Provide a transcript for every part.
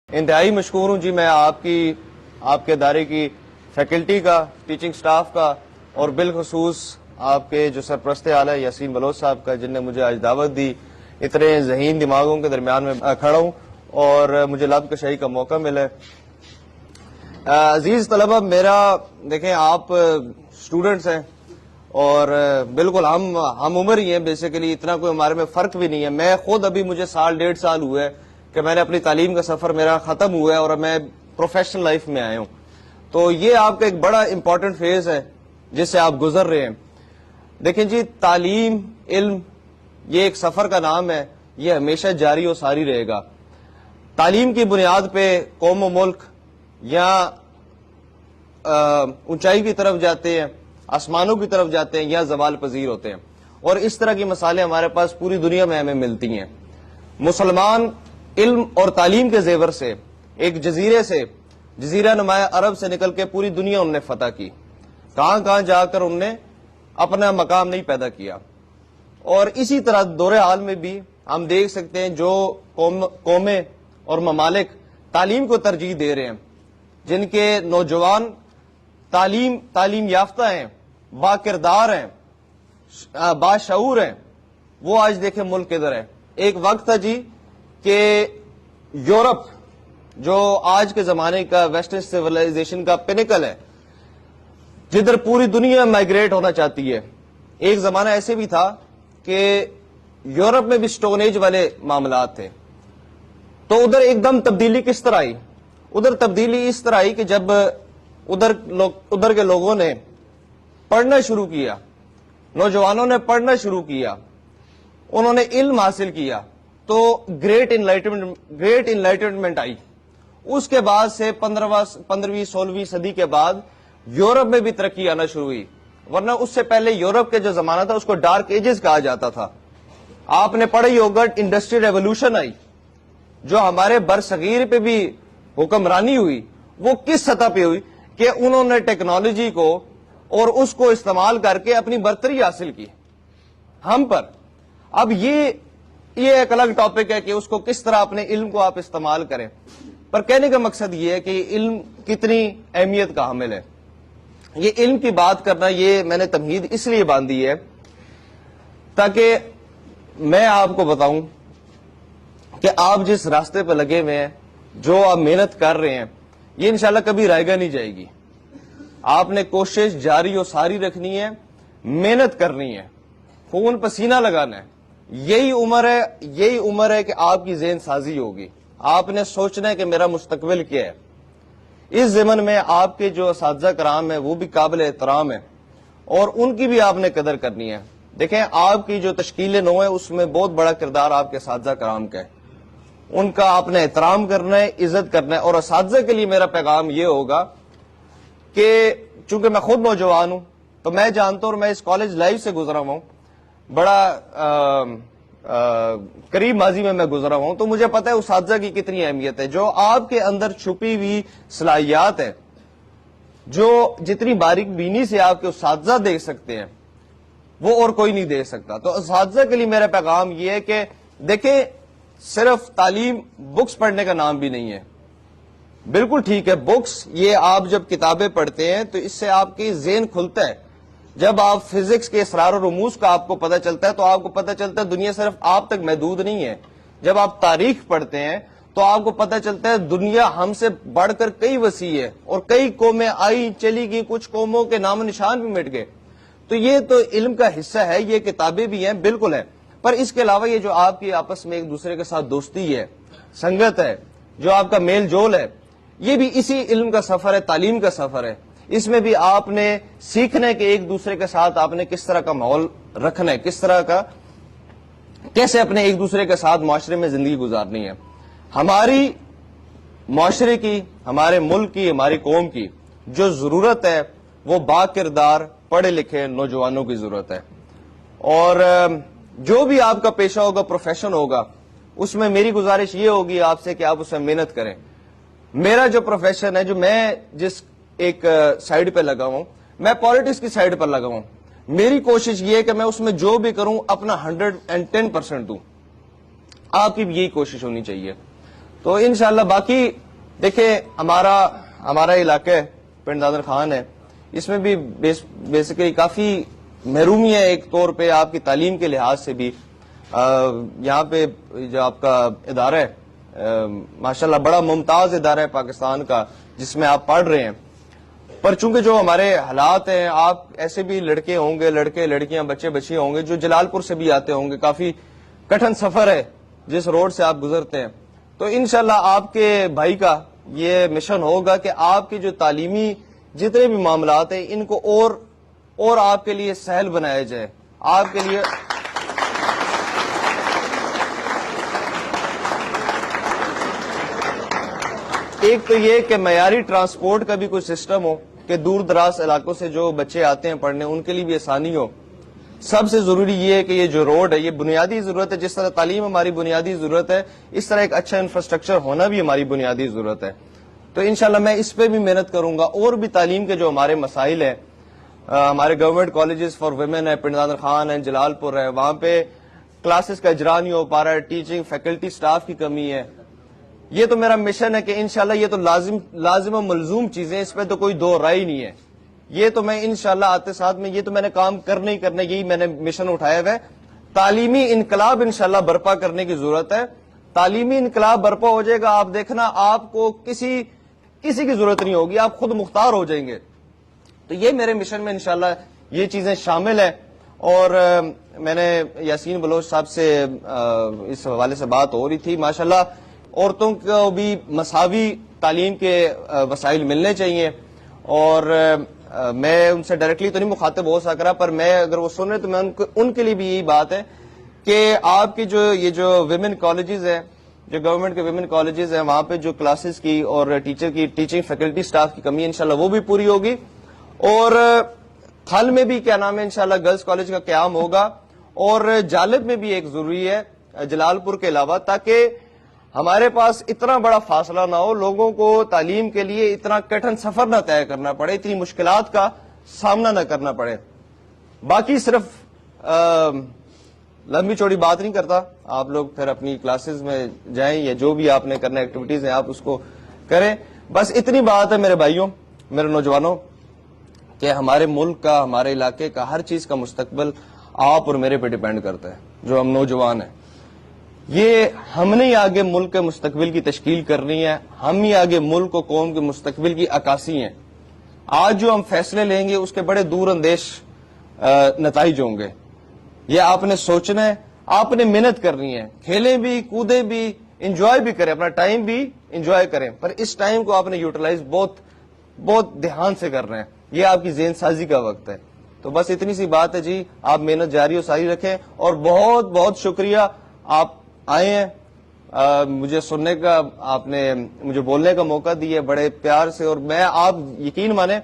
انتہائی مشکور ہوں جی میں آپ کے ادارے کی فیکلٹی کا، ٹیچنگ سٹاف کا اور بالخصوص آپ کے جو سرپرست اعلیٰ یاسین بلوچ صاحب کا، جن نے مجھے آج دعوت دی۔ اتنے ذہین دماغوں کے درمیان میں کھڑا ہوں اور مجھے لب کشائی کا موقع ملا ہے۔ عزیز طلبہ، دیکھیں آپ اسٹوڈنٹس ہیں اور بالکل ہم عمر ہی ہیں، بیسیکلی اتنا کوئی ہمارے میں فرق بھی نہیں ہے۔ میں خود ابھی مجھے سال ڈیڑھ سال ہوا ہے کہ میں نے اپنی تعلیم کا سفر میرا ختم ہوا ہے اور میں پروفیشنل لائف میں آیا ہوں۔ تو یہ آپ کا ایک بڑا امپورٹنٹ فیز ہے جس سے آپ گزر رہے ہیں۔ دیکھیں جی، تعلیم، علم یہ ایک سفر کا نام ہے، یہ ہمیشہ جاری و ساری رہے گا۔ تعلیم کی بنیاد پہ قوم و ملک یا اونچائی کی طرف جاتے ہیں، آسمانوں کی طرف جاتے ہیں یا زوال پذیر ہوتے ہیں، اور اس طرح کی مثالیں ہمارے پاس پوری دنیا میں ہمیں ملتی ہیں۔ مسلمان علم اور تعلیم کے زیور سے ایک جزیرے سے، جزیرہ نمایاں عرب سے نکل کے پوری دنیا انہوں نے فتح کی۔ کہاں کہاں جا کر انہوں نے اپنا مقام نہیں پیدا کیا، اور اسی طرح دور حال میں بھی ہم دیکھ سکتے ہیں جو قومیں اور ممالک تعلیم کو ترجیح دے رہے ہیں، جن کے نوجوان تعلیم یافتہ ہیں، با کردار ہیں، باشعور ہیں، وہ آج دیکھیں ملک کدھر ہے۔ ایک وقت تھا جی کہ یورپ جو آج کے زمانے کا ویسٹرن سیولائزیشن کا پینیکل ہے، جدھر پوری دنیا مائگریٹ ہونا چاہتی ہے، ایک زمانہ ایسے بھی تھا کہ یورپ میں بھی سٹون ایج والے معاملات تھے۔ تو ادھر ایک دم تبدیلی کس طرح آئی؟ ادھر تبدیلی اس طرح آئی کہ جب ادھر کے لوگوں نے پڑھنا شروع کیا، نوجوانوں نے پڑھنا شروع کیا، انہوں نے علم حاصل کیا، تو گریٹ انلائٹمنٹ آئی۔ اس کے بعد سے 15ویں 16ویں صدی کے بعد یورپ میں بھی ترقی آنا شروع ہوئی، ورنہ اس سے پہلے یورپ کے جو زمانہ تھا اس کو ڈارک ایجز کہا جاتا تھا۔ آپ نے پڑھا ہی ہوگا، انڈسٹری ریولوشن آئی جو ہمارے برصغیر پہ بھی حکمرانی ہوئی۔ وہ کس سطح پہ ہوئی کہ انہوں نے ٹیکنالوجی کو اور اس کو استعمال کر کے اپنی برتری حاصل کی ہم پر۔ اب یہ ایک الگ ٹاپک ہے کہ اس کو کس طرح اپنے علم کو آپ استعمال کریں، پر کہنے کا مقصد یہ ہے کہ علم کتنی اہمیت کا حامل ہے۔ یہ علم کی بات کرنا، یہ میں نے تمہید اس لیے باندھی ہے تاکہ میں آپ کو بتاؤں کہ آپ جس راستے پہ لگے ہوئے ہیں، جو آپ محنت کر رہے ہیں، یہ انشاءاللہ کبھی رائے گا نہیں جائے گی۔ آپ نے کوشش جاری و ساری رکھنی ہے، محنت کرنی ہے، خون پسینہ لگانا ہے۔ یہی عمر ہے کہ آپ کی ذہن سازی ہوگی۔ آپ نے سوچنا ہے کہ میرا مستقبل کیا ہے۔ اس ضمن میں آپ کے جو اساتذہ کرام ہیں وہ بھی قابل احترام ہیں، اور ان کی بھی آپ نے قدر کرنی ہے۔ دیکھیں، آپ کی جو تشکیل نو ہے اس میں بہت بڑا کردار آپ کے اساتذہ کرام کا ہے۔ ان کا آپ نے احترام کرنا ہے، عزت کرنا ہے۔ اور اساتذہ کے لیے میرا پیغام یہ ہوگا کہ چونکہ میں خود نوجوان ہوں تو میں جانتا ہوں، اور میں اس کالج لائف سے گزرا ہوں، بڑا قریب ماضی میں گزرا ہوں، تو مجھے پتا ہے اساتذہ کی کتنی اہمیت ہے۔ جو آپ کے اندر چھپی ہوئی صلاحیات ہے، جو جتنی باریک بینی سے آپ کے اساتذہ دیکھ سکتے ہیں، وہ اور کوئی نہیں دیکھ سکتا۔ تو اساتذہ کے لیے میرا پیغام یہ ہے کہ دیکھیں، صرف تعلیم بکس پڑھنے کا نام بھی نہیں ہے۔ بالکل ٹھیک ہے، بکس، یہ آپ جب کتابیں پڑھتے ہیں تو اس سے آپ کی ذہن کھلتا ہے۔ جب آپ فزکس کے اسرار و رموز کا آپ کو پتہ چلتا ہے تو آپ کو پتہ چلتا ہے دنیا صرف آپ تک محدود نہیں ہے۔ جب آپ تاریخ پڑھتے ہیں تو آپ کو پتہ چلتا ہے دنیا ہم سے بڑھ کر کئی وسیع ہے، اور کئی قومیں آئی چلی گئی، کچھ قوموں کے نام و نشان بھی مٹ گئے۔ تو یہ تو علم کا حصہ ہے، یہ کتابیں بھی ہیں، بالکل ہے، پر اس کے علاوہ یہ جو آپ کی آپس میں ایک دوسرے کے ساتھ دوستی ہے، سنگت ہے، جو آپ کا میل جول ہے، یہ بھی اسی علم کا سفر ہے، تعلیم کا سفر ہے۔ اس میں بھی آپ نے سیکھنا ہے کہ ایک دوسرے کے ساتھ آپ نے کس طرح کا ماحول رکھنا ہے، کیسے اپنے ایک دوسرے کے ساتھ معاشرے میں زندگی گزارنی ہے۔ ہماری معاشرے کی، ہمارے ملک کی، ہماری قوم کی جو ضرورت ہے وہ با کردار پڑھے لکھے نوجوانوں کی ضرورت ہے۔ اور جو بھی آپ کا پیشہ ہوگا، پروفیشن ہوگا، اس میں میری گزارش یہ ہوگی آپ سے کہ آپ اس میں محنت کریں۔ میرا جو پروفیشن ہے، جو میں جس ایک سائیڈ پہ لگا ہوں، میں پالیٹکس کی سائیڈ پر لگا ہوں۔ میری کوشش یہ ہے کہ میں اس میں جو بھی کروں اپنا 110% دوں۔ آپ کی بھی یہی کوشش ہونی چاہیے۔ تو تو انشاءاللہ باقی دیکھیں ہمارا علاقہ پنڈ دادر خان ہے، اس میں بھی بیسیکلی کافی محرومی ہے ایک طور پہ آپ کی تعلیم کے لحاظ سے بھی. یہاں پہ جو آپ کا ادارہ ہے ماشاءاللہ بڑا ممتاز ادارہ ہے پاکستان کا جس میں آپ پڑھ رہے ہیں، پر چونکہ جو ہمارے حالات ہیں، آپ ایسے بھی لڑکے ہوں گے، لڑکے لڑکیاں بچے بچیاں ہوں گے جو جلال پور سے بھی آتے ہوں گے، کافی کٹھن سفر ہے جس روڈ سے آپ گزرتے ہیں. تو انشاءاللہ آپ کے بھائی کا یہ مشن ہوگا کہ آپ کے جو تعلیمی جتنے بھی معاملات ہیں ان کو اور آپ کے لیے سہل بنایا جائے. آپ کے لیے ایک تو یہ کہ معیاری ٹرانسپورٹ کا بھی کوئی سسٹم ہو کہ دور دراز علاقوں سے جو بچے آتے ہیں پڑھنے ان کے لیے بھی آسانی ہو. سب سے ضروری یہ ہے کہ یہ جو روڈ ہے یہ بنیادی ضرورت ہے، جس طرح تعلیم ہماری بنیادی ضرورت ہے اس طرح ایک اچھا انفراسٹرکچر ہونا بھی ہماری بنیادی ضرورت ہے. تو انشاءاللہ میں اس پہ بھی محنت کروں گا. اور بھی تعلیم کے جو ہمارے مسائل ہیں، ہمارے گورنمنٹ کالجز فار ویمن ہے، پنڈ دادر خان ہے، جلال پور ہے، وہاں پہ کلاسز کا اجرا نہیں ہو پا رہا ہے، ٹیچنگ فیکلٹی سٹاف کی کمی ہے. یہ تو میرا مشن ہے کہ انشاءاللہ یہ تو لازم و ملزوم چیزیں، اس پہ تو کوئی دو رائے نہیں ہے. یہ تو میں انشاءاللہ آتے ساتھ میں یہ تو میں نے کام کرنے ہی کرنا، یہی میں نے مشن اٹھایا ہوا ہے. تعلیمی انقلاب انشاءاللہ برپا کرنے کی ضرورت ہے. تعلیمی انقلاب برپا ہو جائے گا، آپ دیکھنا آپ کو کسی کی ضرورت نہیں ہوگی، آپ خود مختار ہو جائیں گے. تو یہ میرے مشن میں انشاءاللہ یہ چیزیں شامل ہیں. اور میں نے یاسین بلوچ صاحب سے اس حوالے سے بات ہو رہی تھی، ماشاءاللہ عورتوں کو بھی مساوی تعلیم کے وسائل ملنے چاہیے. اور میں ان سے ڈائریکٹلی تو نہیں مخاطب ہو سک رہا، پر میں اگر وہ سن رہے تو میں ان کے لیے بھی یہی بات ہے کہ آپ کی یہ جو ویمن کالجز ہیں، جو گورنمنٹ کے ویمن کالجز ہیں، وہاں پہ جو کلاسز کی اور ٹیچر کی ٹیچنگ فیکلٹی سٹاف کی کمی ہے انشاءاللہ وہ بھی پوری ہوگی. اور تھل میں بھی کیا نام ہے انشاءاللہ گرلز کالج کا قیام ہوگا. اور جالب میں بھی ایک ضروری ہے جلال پور کے علاوہ، تاکہ ہمارے پاس اتنا بڑا فاصلہ نہ ہو، لوگوں کو تعلیم کے لیے اتنا کٹھن سفر نہ طے کرنا پڑے، اتنی مشکلات کا سامنا نہ کرنا پڑے. باقی صرف لمبی چوڑی بات نہیں کرتا، آپ لوگ پھر اپنی کلاسز میں جائیں یا جو بھی آپ نے کرنا ایکٹیویٹیز ہیں آپ اس کو کریں. بس اتنی بات ہے میرے بھائیوں، میرے نوجوانوں، کہ ہمارے ملک کا، ہمارے علاقے کا ہر چیز کا مستقبل آپ اور میرے پہ ڈیپینڈ کرتا ہے. جو ہم نوجوان ہیں، یہ ہم نے آگے ملک کے مستقبل کی تشکیل کرنی ہے، ہم ہی آگے ملک و قوم کے مستقبل کی عکاسی ہیں. آج جو ہم فیصلے لیں گے اس کے بڑے دور اندیش نتائج ہوں گے. یہ آپ نے سوچنا ہے، آپ نے محنت کرنی ہے، کھیلیں بھی، کودیں بھی، انجوائے بھی کریں، اپنا ٹائم بھی انجوائے کریں، پر اس ٹائم کو آپ نے یوٹیلائز بہت دھیان سے کرنا ہے. یہ آپ کی ذہن سازی کا وقت ہے. تو بس اتنی سی بات ہے جی، آپ محنت جاری و ساری رکھیں. اور بہت بہت شکریہ آپ آئے ہیں، مجھے سننے کا، آپ نے مجھے بولنے کا موقع دیا بڑے پیار سے. اور میں آپ یقین مانیں،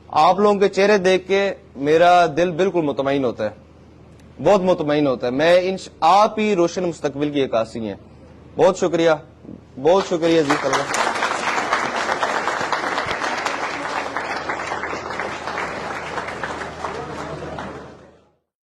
آپ لوگوں کے چہرے دیکھ کے میرا دل بالکل مطمئن ہوتا ہے، بہت مطمئن ہوتا ہے. میں آپ ہی روشن مستقبل کی عکاسی ہیں. بہت شکریہ، بہت شکریہ جی.